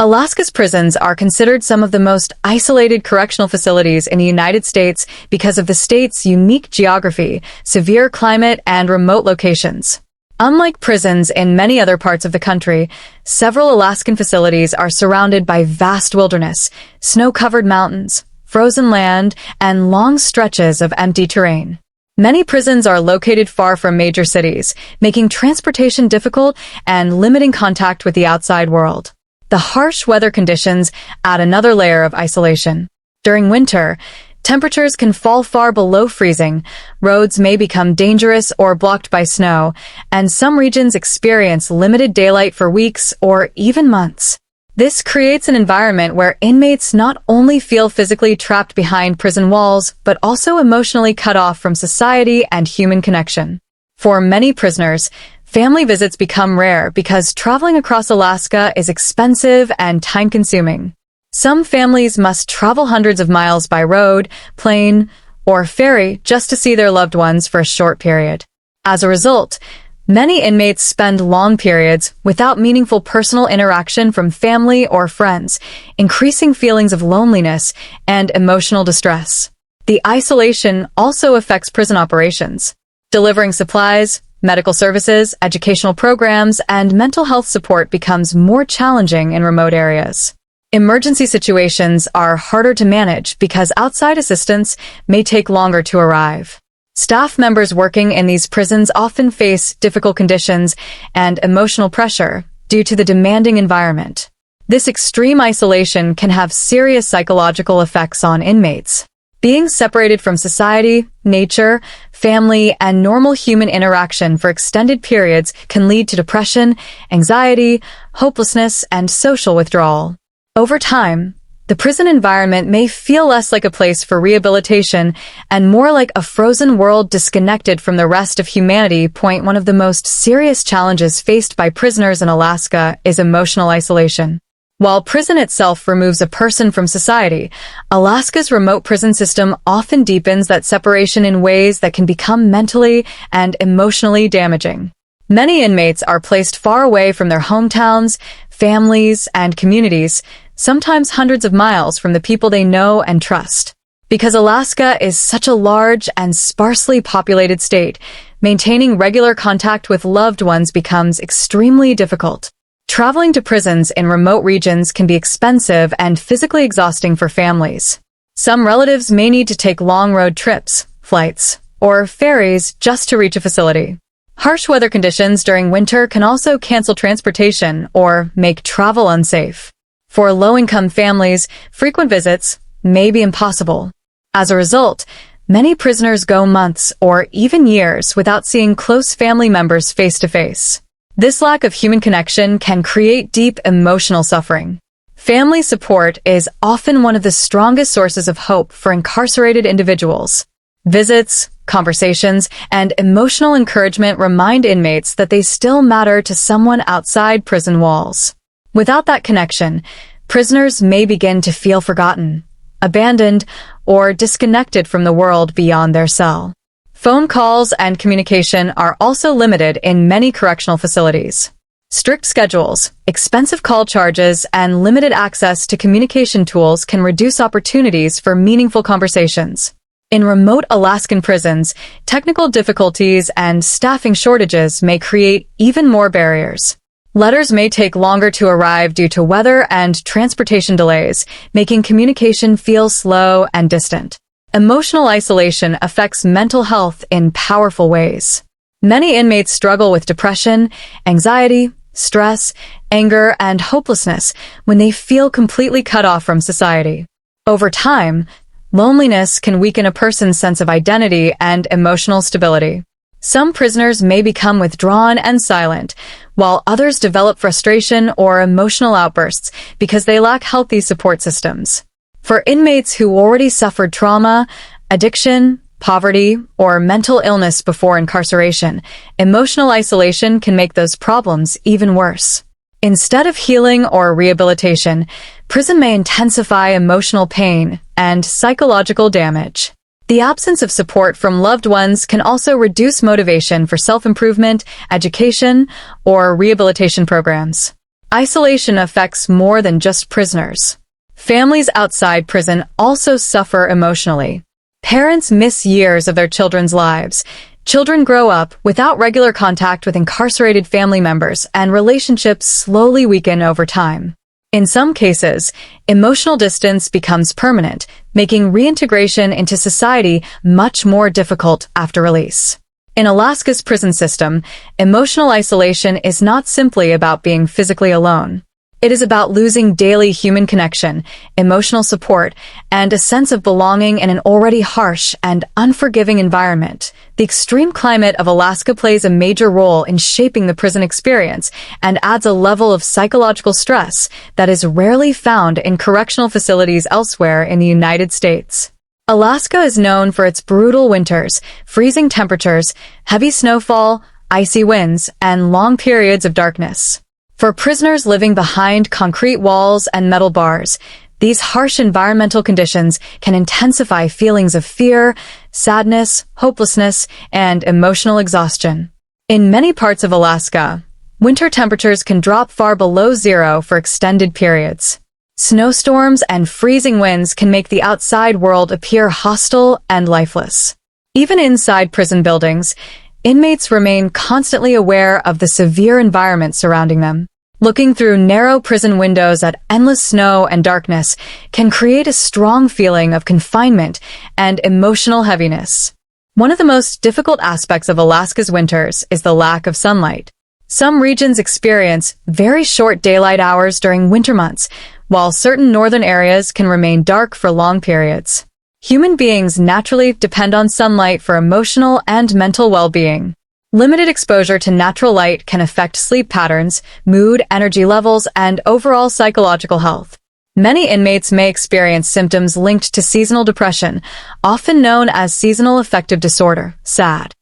Alaska's prisons are considered some of the most isolated correctional facilities in the United States because of the state's unique geography, severe climate, and remote locations. Unlike prisons in many other parts of the country, several Alaskan facilities are surrounded by vast wilderness, snow-covered mountains, frozen land, and long stretches of empty terrain. Many prisons are located far from major cities, making transportation difficult and limiting contact with the outside world. The harsh weather conditions add another layer of isolation. During winter, temperatures can fall far below freezing, roads may become dangerous or blocked by snow, and some regions experience limited daylight for weeks or even months. This creates an environment where inmates not only feel physically trapped behind prison walls, but also emotionally cut off from society and human connection. For many prisoners, family visits become rare because traveling across Alaska is expensive and time-consuming. Some families must travel hundreds of miles by road, plane, or ferry just to see their loved ones for a short period. As a result, many inmates spend long periods without meaningful personal interaction from family or friends, increasing feelings of loneliness and emotional distress. The isolation also affects prison operations. Delivering supplies, medical services, educational programs, and mental health support becomes more challenging in remote areas. Emergency situations are harder to manage because outside assistance may take longer to arrive. Staff members working in these prisons often face difficult conditions and emotional pressure due to the demanding environment. This extreme isolation can have serious psychological effects on inmates. Being separated from society, nature, family, and normal human interaction for extended periods can lead to depression, anxiety, hopelessness, and social withdrawal. Over time, the prison environment may feel less like a place for rehabilitation and more like a frozen world disconnected from the rest of humanity. One of the most serious challenges faced by prisoners in Alaska is emotional isolation. While prison itself removes a person from society, Alaska's remote prison system often deepens that separation in ways that can become mentally and emotionally damaging. Many inmates are placed far away from their hometowns, families, and communities, sometimes hundreds of miles from the people they know and trust. Because Alaska is such a large and sparsely populated state, maintaining regular contact with loved ones becomes extremely difficult. Traveling to prisons in remote regions can be expensive and physically exhausting for families. Some relatives may need to take long road trips, flights, or ferries just to reach a facility. Harsh weather conditions during winter can also cancel transportation or make travel unsafe. For low-income families, frequent visits may be impossible. As a result, many prisoners go months or even years without seeing close family members face-to-face. This lack of human connection can create deep emotional suffering. Family support is often one of the strongest sources of hope for incarcerated individuals. Visits, conversations, and emotional encouragement remind inmates that they still matter to someone outside prison walls. Without that connection, prisoners may begin to feel forgotten, abandoned, or disconnected from the world beyond their cell. Phone calls and communication are also limited in many correctional facilities. Strict schedules, expensive call charges, and limited access to communication tools can reduce opportunities for meaningful conversations. In remote Alaskan prisons, technical difficulties and staffing shortages may create even more barriers. Letters may take longer to arrive due to weather and transportation delays, making communication feel slow and distant. Emotional isolation affects mental health in powerful ways. Many inmates struggle with depression, anxiety, stress, anger, and hopelessness when they feel completely cut off from society. Over time, loneliness can weaken a person's sense of identity and emotional stability. Some prisoners may become withdrawn and silent, while others develop frustration or emotional outbursts because they lack healthy support systems. For inmates who already suffered trauma, addiction, poverty, or mental illness before incarceration, emotional isolation can make those problems even worse. Instead of healing or rehabilitation, prison may intensify emotional pain and psychological damage. The absence of support from loved ones can also reduce motivation for self-improvement, education, or rehabilitation programs. Isolation affects more than just prisoners. Families outside prison also suffer emotionally. Parents miss years of their children's lives. Children grow up without regular contact with incarcerated family members, and relationships slowly weaken over time. In some cases, emotional distance becomes permanent, making reintegration into society much more difficult after release. In Alaska's prison system, emotional isolation is not simply about being physically alone. It is about losing daily human connection, emotional support, and a sense of belonging in an already harsh and unforgiving environment. The extreme climate of Alaska plays a major role in shaping the prison experience and adds a level of psychological stress that is rarely found in correctional facilities elsewhere in the United States. Alaska is known for its brutal winters, freezing temperatures, heavy snowfall, icy winds, and long periods of darkness. For prisoners living behind concrete walls and metal bars, these harsh environmental conditions can intensify feelings of fear, sadness, hopelessness, and emotional exhaustion. In many parts of Alaska, winter temperatures can drop far below zero for extended periods. Snowstorms and freezing winds can make the outside world appear hostile and lifeless. Even inside prison buildings, inmates remain constantly aware of the severe environment surrounding them. Looking through narrow prison windows at endless snow and darkness can create a strong feeling of confinement and emotional heaviness. One of the most difficult aspects of Alaska's winters is the lack of sunlight. Some regions experience very short daylight hours during winter months, while certain northern areas can remain dark for long periods. Human beings naturally depend on sunlight for emotional and mental well-being. Limited exposure to natural light can affect sleep patterns, mood, energy levels, and overall psychological health. Many inmates may experience symptoms linked to seasonal depression, often known as seasonal affective disorder, SAD.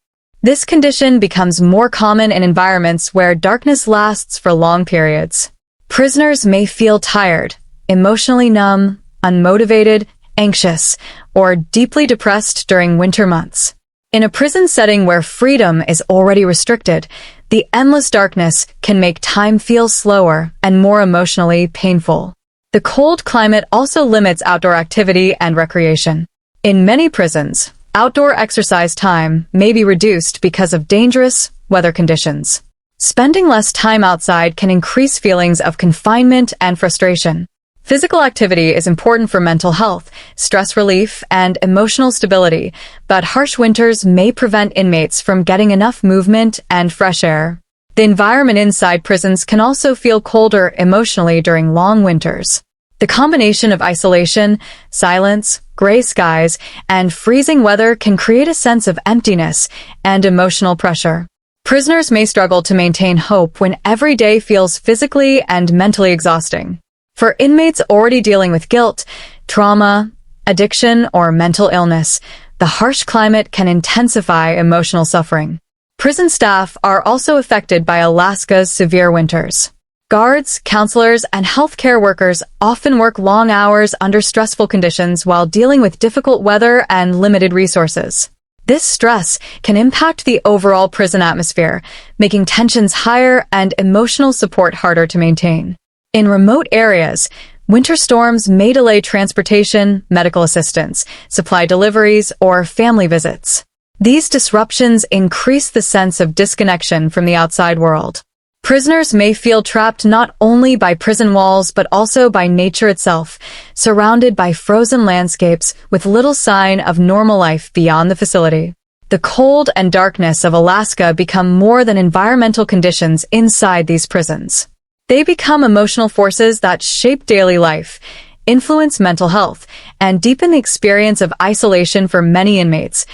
This condition becomes more common in environments where darkness lasts for long periods. Prisoners may feel tired, emotionally numb, unmotivated, anxious, or deeply depressed during winter months. In a prison setting where freedom is already restricted, the endless darkness can make time feel slower and more emotionally painful. The cold climate also limits outdoor activity and recreation. In many prisons, outdoor exercise time may be reduced because of dangerous weather conditions. Spending less time outside can increase feelings of confinement and frustration. Physical activity is important for mental health, stress relief, and emotional stability, but harsh winters may prevent inmates from getting enough movement and fresh air. The environment inside prisons can also feel colder emotionally during long winters. The combination of isolation, silence, gray skies, and freezing weather can create a sense of emptiness and emotional pressure. Prisoners may struggle to maintain hope when every day feels physically and mentally exhausting. For inmates already dealing with guilt, trauma, addiction, or mental illness, the harsh climate can intensify emotional suffering. Prison staff are also affected by Alaska's severe winters. Guards, counselors, and healthcare workers often work long hours under stressful conditions while dealing with difficult weather and limited resources. This stress can impact the overall prison atmosphere, making tensions higher and emotional support harder to maintain. In remote areas, winter storms may delay transportation, medical assistance, supply deliveries, or family visits. These disruptions increase the sense of disconnection from the outside world. Prisoners may feel trapped not only by prison walls but also by nature itself, surrounded by frozen landscapes with little sign of normal life beyond the facility. The cold and darkness of Alaska become more than environmental conditions inside these prisons. They become emotional forces that shape daily life, influence mental health, and deepen the experience of isolation for many inmates.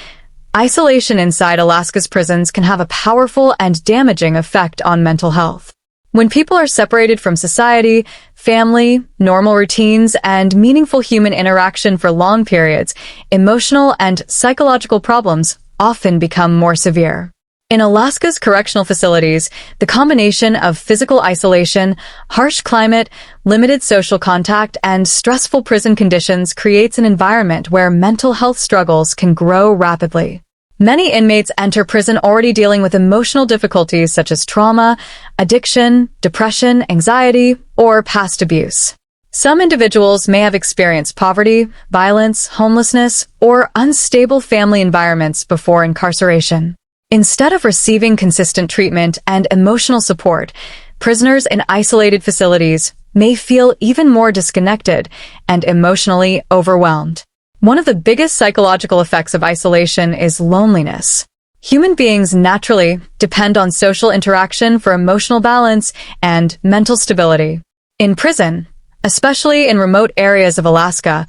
Isolation inside Alaska's prisons can have a powerful and damaging effect on mental health. When people are separated from society, family, normal routines, and meaningful human interaction for long periods, emotional and psychological problems often become more severe. In Alaska's correctional facilities, the combination of physical isolation, harsh climate, limited social contact, and stressful prison conditions creates an environment where mental health struggles can grow rapidly. Many inmates enter prison already dealing with emotional difficulties such as trauma, addiction, depression, anxiety, or past abuse. Some individuals may have experienced poverty, violence, homelessness, or unstable family environments before incarceration. Instead of receiving consistent treatment and emotional support, prisoners in isolated facilities may feel even more disconnected and emotionally overwhelmed. One of the biggest psychological effects of isolation is loneliness. Human beings naturally depend on social interaction for emotional balance and mental stability. In prison, especially in remote areas of Alaska,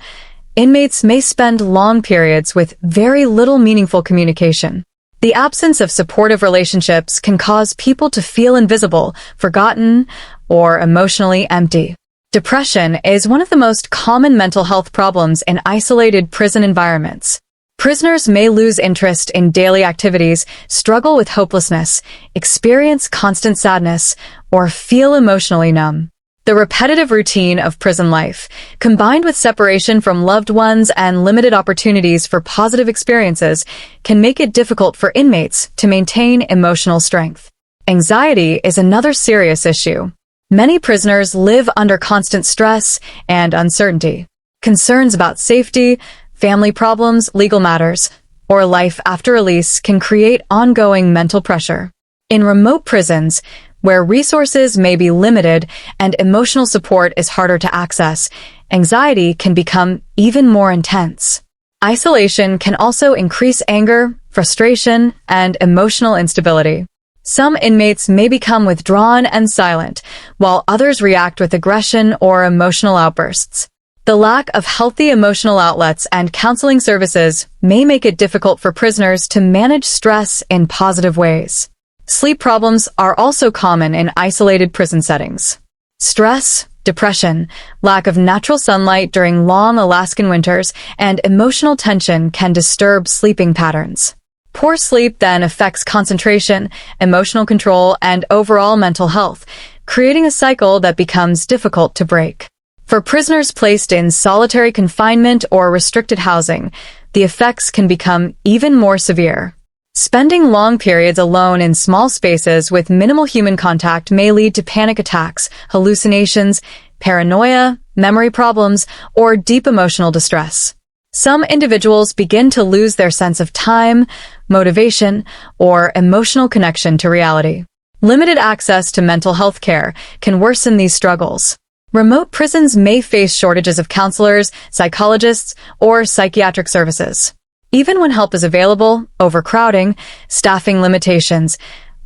inmates may spend long periods with very little meaningful communication. The absence of supportive relationships can cause people to feel invisible, forgotten, or emotionally empty. Depression is one of the most common mental health problems in isolated prison environments. Prisoners may lose interest in daily activities, struggle with hopelessness, experience constant sadness, or feel emotionally numb. The repetitive routine of prison life, combined with separation from loved ones and limited opportunities for positive experiences, can make it difficult for inmates to maintain emotional strength. Anxiety is another serious issue. Many prisoners live under constant stress and uncertainty. Concerns about safety, family problems, legal matters, or life after release can create ongoing mental pressure. In remote prisons, where resources may be limited and emotional support is harder to access, anxiety can become even more intense. Isolation can also increase anger, frustration, and emotional instability. Some inmates may become withdrawn and silent, while others react with aggression or emotional outbursts. The lack of healthy emotional outlets and counseling services may make it difficult for prisoners to manage stress in positive ways. Sleep problems are also common in isolated prison settings. Stress, depression, lack of natural sunlight during long Alaskan winters, and emotional tension can disturb sleeping patterns. Poor sleep then affects concentration, emotional control, and overall mental health, creating a cycle that becomes difficult to break. For prisoners placed in solitary confinement or restricted housing, the effects can become even more severe. Spending long periods alone in small spaces with minimal human contact may lead to panic attacks, hallucinations, paranoia, memory problems, or deep emotional distress. Some individuals begin to lose their sense of time, motivation, or emotional connection to reality. Limited access to mental health care can worsen these struggles. Remote prisons may face shortages of counselors, psychologists, or psychiatric services. Even when help is available, overcrowding, staffing limitations,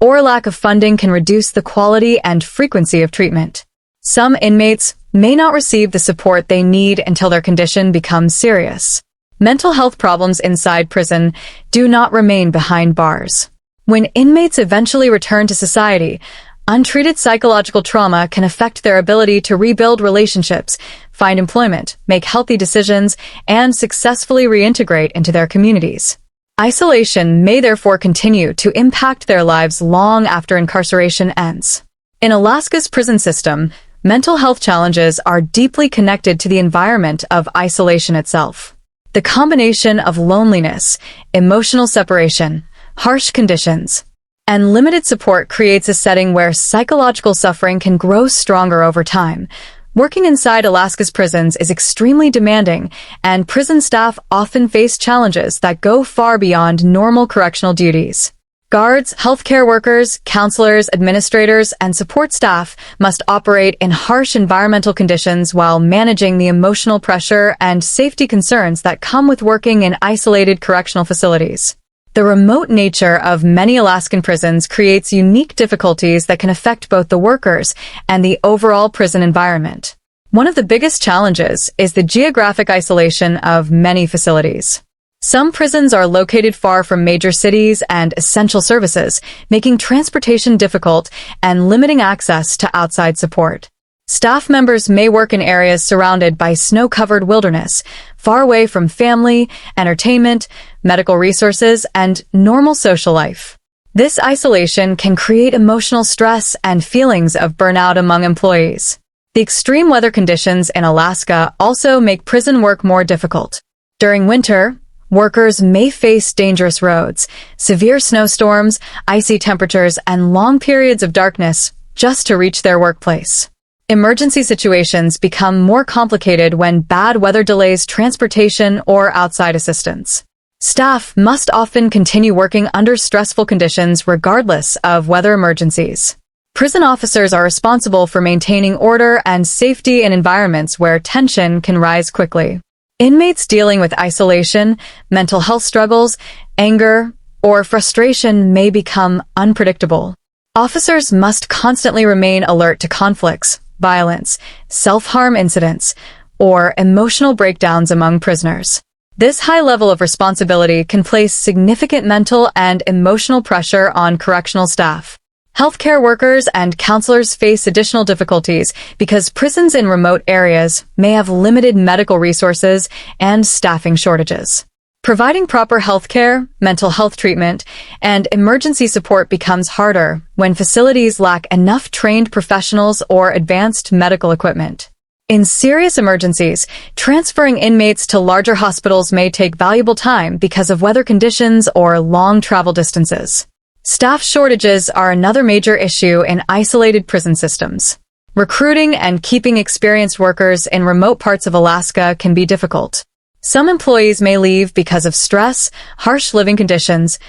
or lack of funding can reduce the quality and frequency of treatment. Some inmates may not receive the support they need until their condition becomes serious. Mental health problems inside prison do not remain behind bars. When inmates eventually return to society, untreated psychological trauma can affect their ability to rebuild relationships, find employment, make healthy decisions, and successfully reintegrate into their communities. Isolation may therefore continue to impact their lives long after incarceration ends. In Alaska's prison system, mental health challenges are deeply connected to the environment of isolation itself. The combination of loneliness, emotional separation, harsh conditions, and limited support creates a setting where psychological suffering can grow stronger over time. Working inside Alaska's prisons is extremely demanding, and prison staff often face challenges that go far beyond normal correctional duties. Guards, healthcare workers, counselors, administrators, and support staff must operate in harsh environmental conditions while managing the emotional pressure and safety concerns that come with working in isolated correctional facilities. The remote nature of many Alaskan prisons creates unique difficulties that can affect both the workers and the overall prison environment. One of the biggest challenges is the geographic isolation of many facilities. Some prisons are located far from major cities and essential services, making transportation difficult and limiting access to outside support. Staff members may work in areas surrounded by snow-covered wilderness, far away from family, entertainment, medical resources, and normal social life. This isolation can create emotional stress and feelings of burnout among employees. The extreme weather conditions in Alaska also make prison work more difficult. During winter, Workers may face dangerous roads, severe snowstorms, icy temperatures, and long periods of darkness just to reach their workplace. Emergency situations become more complicated when bad weather delays transportation or outside assistance. Staff must often continue working under stressful conditions regardless of weather emergencies. Prison officers are responsible for maintaining order and safety in environments where tension can rise quickly. Inmates dealing with isolation, mental health struggles, anger, or frustration may become unpredictable. Officers must constantly remain alert to conflicts, violence, self-harm incidents, or emotional breakdowns among prisoners. This high level of responsibility can place significant mental and emotional pressure on correctional staff. Healthcare workers and counselors face additional difficulties because prisons in remote areas may have limited medical resources and staffing shortages. Providing proper healthcare, mental health treatment, and emergency support becomes harder when facilities lack enough trained professionals or advanced medical equipment. In serious emergencies, transferring inmates to larger hospitals may take valuable time because of weather conditions or long travel distances. Staff shortages are another major issue in isolated prison systems. Recruiting and keeping experienced workers in remote parts of Alaska can be difficult. Some employees may leave because of stress, harsh living conditions,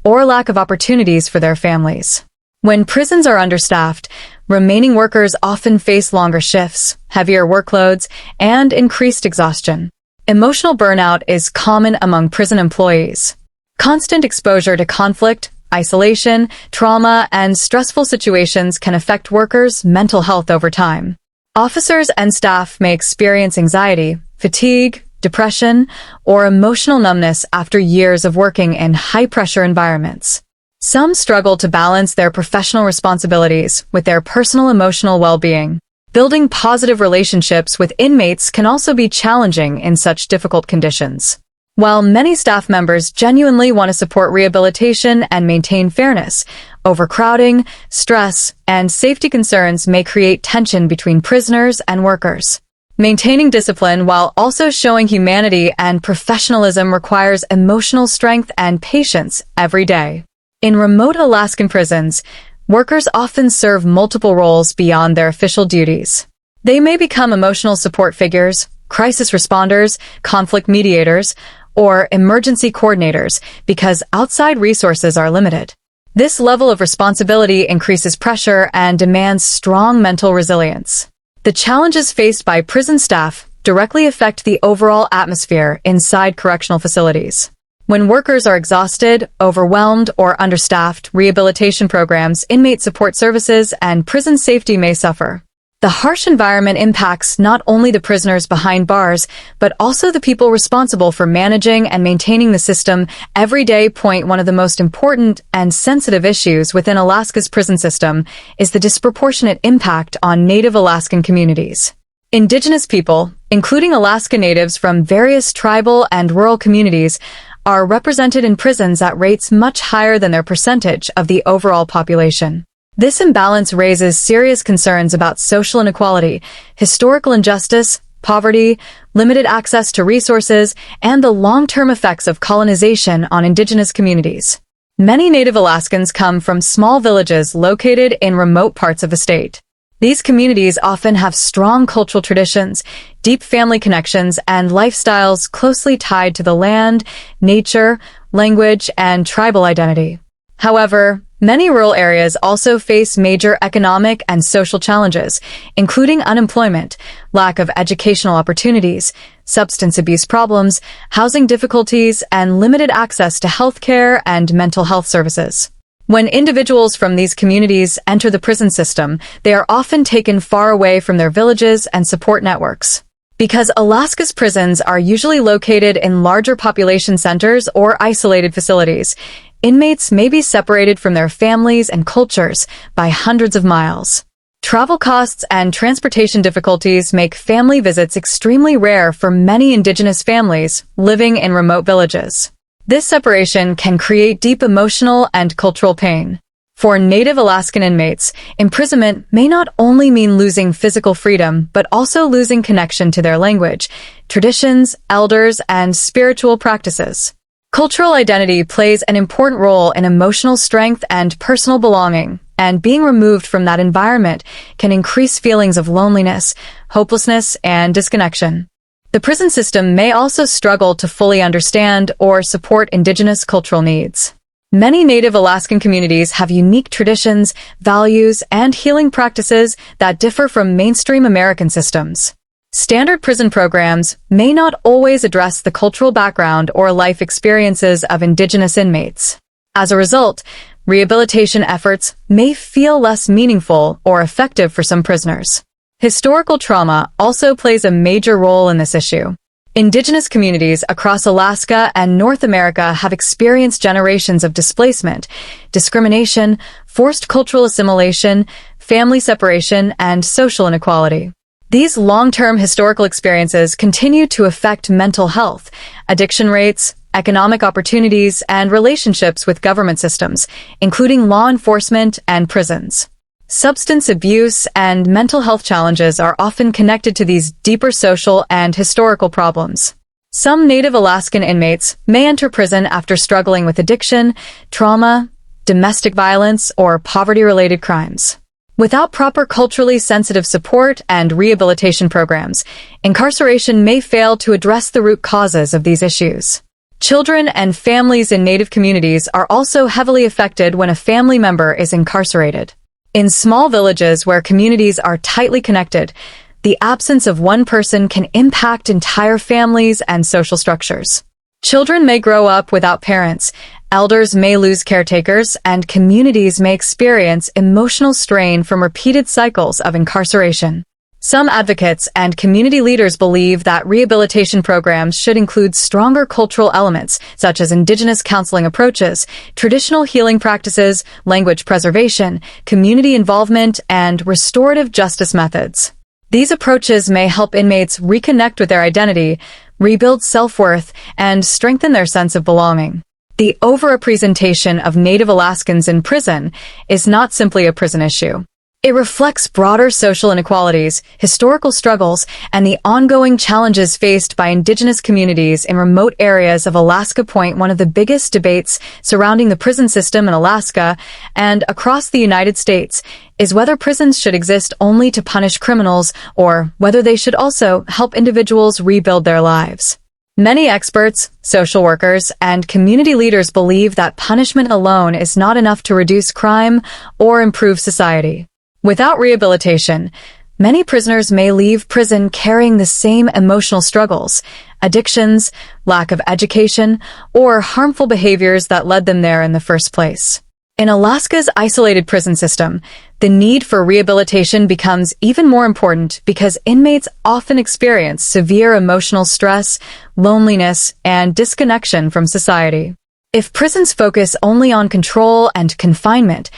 or lack of opportunities for their families. When prisons are understaffed, remaining workers often face longer shifts, heavier workloads, and increased exhaustion. Emotional burnout is common among prison employees. Constant exposure to conflict, isolation, trauma, and stressful situations can affect workers' mental health over time. Officers and staff may experience anxiety, fatigue, depression, or emotional numbness after years of working in high-pressure environments. Some struggle to balance their professional responsibilities with their personal emotional well-being. Building positive relationships with inmates can also be challenging in such difficult conditions. While many staff members genuinely want to support rehabilitation and maintain fairness, overcrowding, stress, and safety concerns may create tension between prisoners and workers. Maintaining discipline while also showing humanity and professionalism requires emotional strength and patience every day. In remote Alaskan prisons, workers often serve multiple roles beyond their official duties. They may become emotional support figures, crisis responders, conflict mediators, or emergency coordinators because outside resources are limited. This level of responsibility increases pressure and demands strong mental resilience. The challenges faced by prison staff directly affect the overall atmosphere inside correctional facilities. When workers are exhausted, overwhelmed, or understaffed, rehabilitation programs, inmate support services, and prison safety may suffer. The harsh environment impacts not only the prisoners behind bars, but also the people responsible for managing and maintaining the system every day. One of the most important and sensitive issues within Alaska's prison system is the disproportionate impact on Native Alaskan communities. Indigenous people, including Alaska Natives from various tribal and rural communities, are represented in prisons at rates much higher than their percentage of the overall population. This imbalance raises serious concerns about social inequality, historical injustice, poverty, limited access to resources, and the long-term effects of colonization on indigenous communities. Many Native Alaskans come from small villages located in remote parts of the state. These communities often have strong cultural traditions, deep family connections, and lifestyles closely tied to the land, nature, language, and tribal identity. However, many rural areas also face major economic and social challenges, including unemployment, lack of educational opportunities, substance abuse problems, housing difficulties, and limited access to healthcare and mental health services. When individuals from these communities enter the prison system, they are often taken far away from their villages and support networks. Because Alaska's prisons are usually located in larger population centers or isolated facilities, inmates may be separated from their families and cultures by hundreds of miles. Travel costs and transportation difficulties make family visits extremely rare for many indigenous families living in remote villages. This separation can create deep emotional and cultural pain. For Native Alaskan inmates, imprisonment may not only mean losing physical freedom, but also losing connection to their language, traditions, elders, and spiritual practices. Cultural identity plays an important role in emotional strength and personal belonging, and being removed from that environment can increase feelings of loneliness, hopelessness, and disconnection. The prison system may also struggle to fully understand or support indigenous cultural needs. Many Native Alaskan communities have unique traditions, values, and healing practices that differ from mainstream American systems. Standard prison programs may not always address the cultural background or life experiences of indigenous inmates. As a result, rehabilitation efforts may feel less meaningful or effective for some prisoners. Historical trauma also plays a major role in this issue. Indigenous communities across Alaska and North America have experienced generations of displacement, discrimination, forced cultural assimilation, family separation, and social inequality. These long-term historical experiences continue to affect mental health, addiction rates, economic opportunities, and relationships with government systems, including law enforcement and prisons. Substance abuse and mental health challenges are often connected to these deeper social and historical problems. Some Native Alaskan inmates may enter prison after struggling with addiction, trauma, domestic violence, or poverty-related crimes. Without proper culturally sensitive support and rehabilitation programs, incarceration may fail to address the root causes of these issues. Children and families in Native communities are also heavily affected when a family member is incarcerated. In small villages where communities are tightly connected, the absence of one person can impact entire families and social structures. Children may grow up without parents, elders may lose caretakers, and communities may experience emotional strain from repeated cycles of incarceration. Some advocates and community leaders believe that rehabilitation programs should include stronger cultural elements, such as indigenous counseling approaches, traditional healing practices, language preservation, community involvement, and restorative justice methods. These approaches may help inmates reconnect with their identity, rebuild self-worth, and strengthen their sense of belonging. The overrepresentation of Native Alaskans in prison is not simply a prison issue. It reflects broader social inequalities, historical struggles, and the ongoing challenges faced by indigenous communities in remote areas of Alaska. One of the biggest debates surrounding the prison system in Alaska and across the United States is whether prisons should exist only to punish criminals or whether they should also help individuals rebuild their lives. Many experts, social workers, and community leaders believe that punishment alone is not enough to reduce crime or improve society. Without rehabilitation, many prisoners may leave prison carrying the same emotional struggles, addictions, lack of education, or harmful behaviors that led them there in the first place. In Alaska's isolated prison system, the need for rehabilitation becomes even more important because inmates often experience severe emotional stress, loneliness, and disconnection from society. If prisons focus only on control and confinement,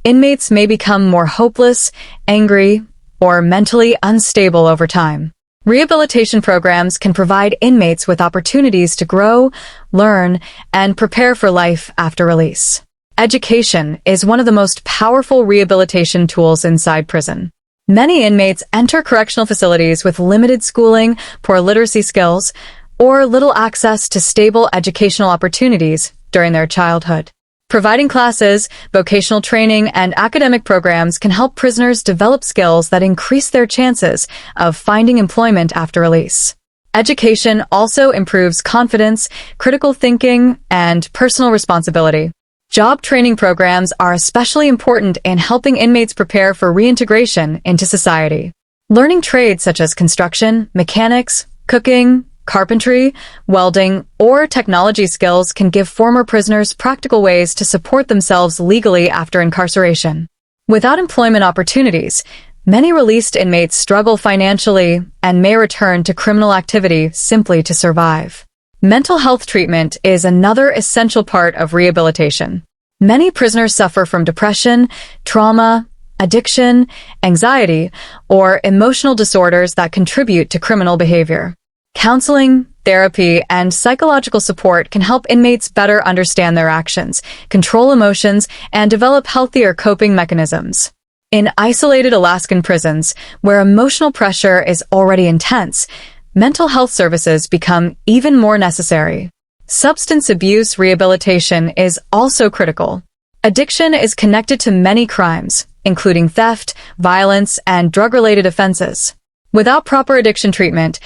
inmates may become more hopeless, angry, or mentally unstable over time. Rehabilitation programs can provide inmates with opportunities to grow, learn, and prepare for life after release. Education is one of the most powerful rehabilitation tools inside prison. Many inmates enter correctional facilities with limited schooling, poor literacy skills, or little access to stable educational opportunities during their childhood. Providing classes, vocational training, and academic programs can help prisoners develop skills that increase their chances of finding employment after release. Education also improves confidence, critical thinking, and personal responsibility. Job training programs are especially important in helping inmates prepare for reintegration into society. Learning trades such as construction, mechanics, cooking, carpentry, welding, or technology skills can give former prisoners practical ways to support themselves legally after incarceration. Without employment opportunities, many released inmates struggle financially and may return to criminal activity simply to survive. Mental health treatment is another essential part of rehabilitation. Many prisoners suffer from depression, trauma, addiction, anxiety, or emotional disorders that contribute to criminal behavior. Counseling, therapy, and psychological support can help inmates better understand their actions, control emotions, and develop healthier coping mechanisms. In isolated Alaskan prisons, where emotional pressure is already intense, mental health services become even more necessary. Substance abuse rehabilitation is also critical. Addiction is connected to many crimes, including theft, violence, and drug-related offenses. Without proper addiction treatment,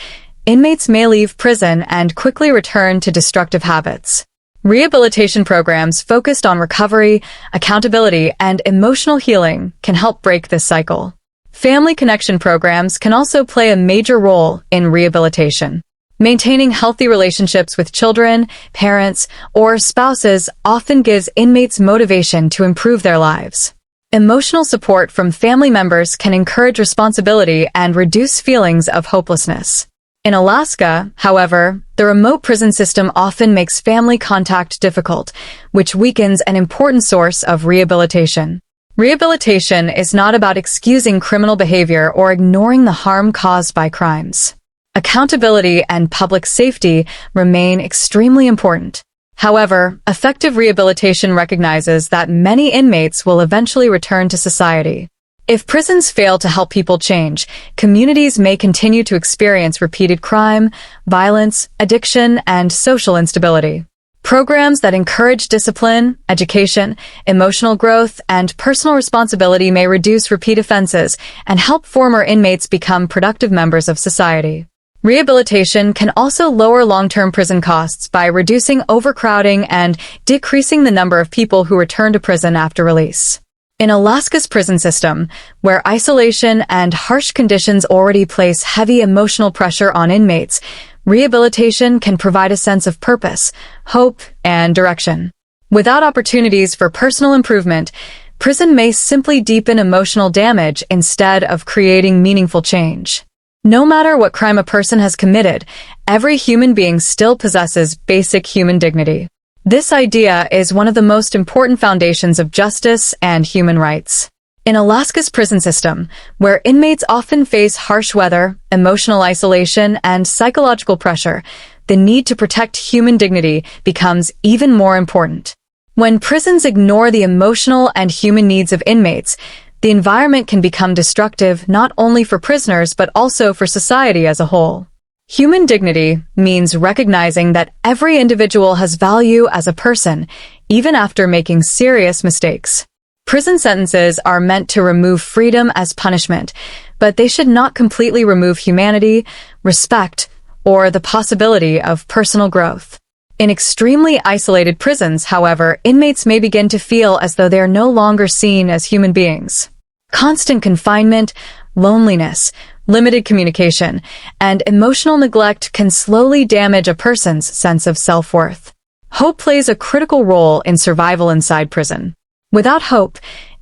inmates may leave prison and quickly return to destructive habits. Rehabilitation programs focused on recovery, accountability, and emotional healing can help break this cycle. Family connection programs can also play a major role in rehabilitation. Maintaining healthy relationships with children, parents, or spouses often gives inmates motivation to improve their lives. Emotional support from family members can encourage responsibility and reduce feelings of hopelessness. In Alaska, however, the remote prison system often makes family contact difficult, which weakens an important source of rehabilitation. Rehabilitation is not about excusing criminal behavior or ignoring the harm caused by crimes. Accountability and public safety remain extremely important. However, effective rehabilitation recognizes that many inmates will eventually return to society. If prisons fail to help people change, communities may continue to experience repeated crime, violence, addiction, and social instability. Programs that encourage discipline, education, emotional growth, and personal responsibility may reduce repeat offenses and help former inmates become productive members of society. Rehabilitation can also lower long-term prison costs by reducing overcrowding and decreasing the number of people who return to prison after release. In Alaska's prison system, where isolation and harsh conditions already place heavy emotional pressure on inmates, rehabilitation can provide a sense of purpose, hope, and direction. Without opportunities for personal improvement, prison may simply deepen emotional damage instead of creating meaningful change. No matter what crime a person has committed, every human being still possesses basic human dignity. This idea is one of the most important foundations of justice and human rights. In Alaska's prison system, where inmates often face harsh weather, emotional isolation, and psychological pressure, the need to protect human dignity becomes even more important. When prisons ignore the emotional and human needs of inmates, the environment can become destructive not only for prisoners but also for society as a whole. Human dignity means recognizing that every individual has value as a person, even after making serious mistakes. Prison sentences are meant to remove freedom as punishment, but they should not completely remove humanity, respect, or the possibility of personal growth. In extremely isolated prisons, however, inmates may begin to feel as though they are no longer seen as human beings. Constant confinement, loneliness, limited communication, and emotional neglect can slowly damage a person's sense of self-worth. Hope plays a critical role in survival inside prison. Without hope,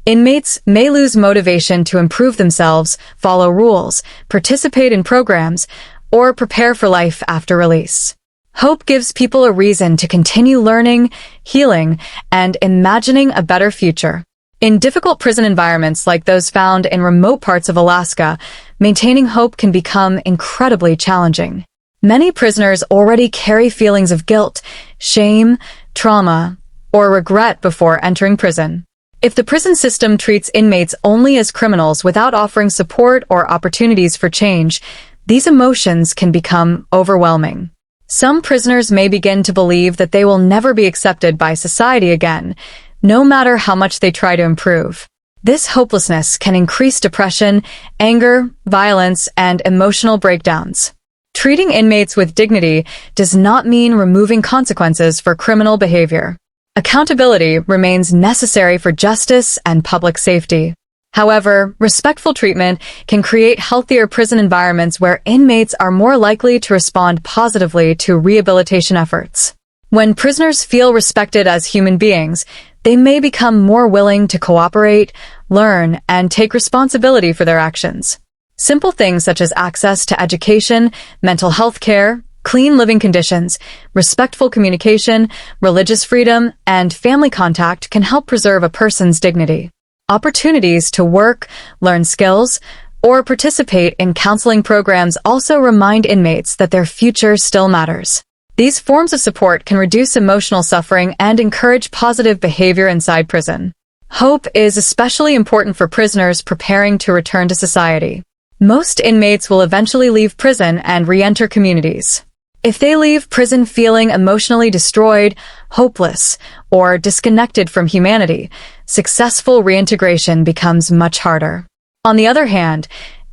inmates may lose motivation to improve themselves, follow rules, participate in programs, or prepare for life after release. Hope gives people a reason to continue learning, healing, and imagining a better future. In difficult prison environments like those found in remote parts of Alaska, maintaining hope can become incredibly challenging. Many prisoners already carry feelings of guilt, shame, trauma, or regret before entering prison. If the prison system treats inmates only as criminals without offering support or opportunities for change, these emotions can become overwhelming. Some prisoners may begin to believe that they will never be accepted by society again, no matter how much they try to improve. This hopelessness can increase depression, anger, violence, and emotional breakdowns. Treating inmates with dignity does not mean removing consequences for criminal behavior. Accountability remains necessary for justice and public safety. However, respectful treatment can create healthier prison environments where inmates are more likely to respond positively to rehabilitation efforts. When prisoners feel respected as human beings, they may become more willing to cooperate, learn, and take responsibility for their actions. Simple things such as access to education, mental health care, clean living conditions, respectful communication, religious freedom, and family contact can help preserve a person's dignity. Opportunities to work, learn skills, or participate in counseling programs also remind inmates that their future still matters. These forms of support can reduce emotional suffering and encourage positive behavior inside prison. Hope is especially important for prisoners preparing to return to society. Most inmates will eventually leave prison and re-enter communities. If they leave prison feeling emotionally destroyed, hopeless, or disconnected from humanity, successful reintegration becomes much harder. On the other hand,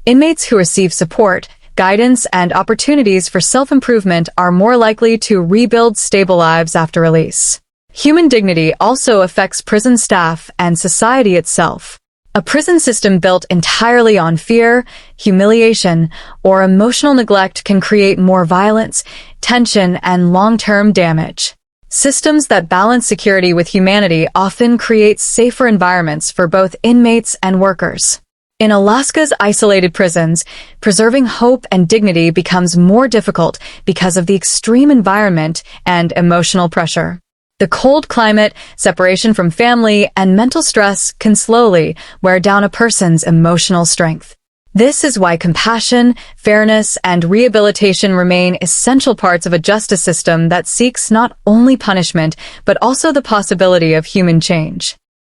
inmates who receive support, guidance, and opportunities for self-improvement are more likely to rebuild stable lives after release. Human dignity also affects prison staff and society itself. A prison system built entirely on fear, humiliation, or emotional neglect can create more violence, tension, and long-term damage. Systems that balance security with humanity often create safer environments for both inmates and workers. In Alaska's isolated prisons, preserving hope and dignity becomes more difficult because of the extreme environment and emotional pressure. The cold climate, separation from family, and mental stress can slowly wear down a person's emotional strength. This is why compassion, fairness, and rehabilitation remain essential parts of a justice system that seeks not only punishment, but also the possibility of human change.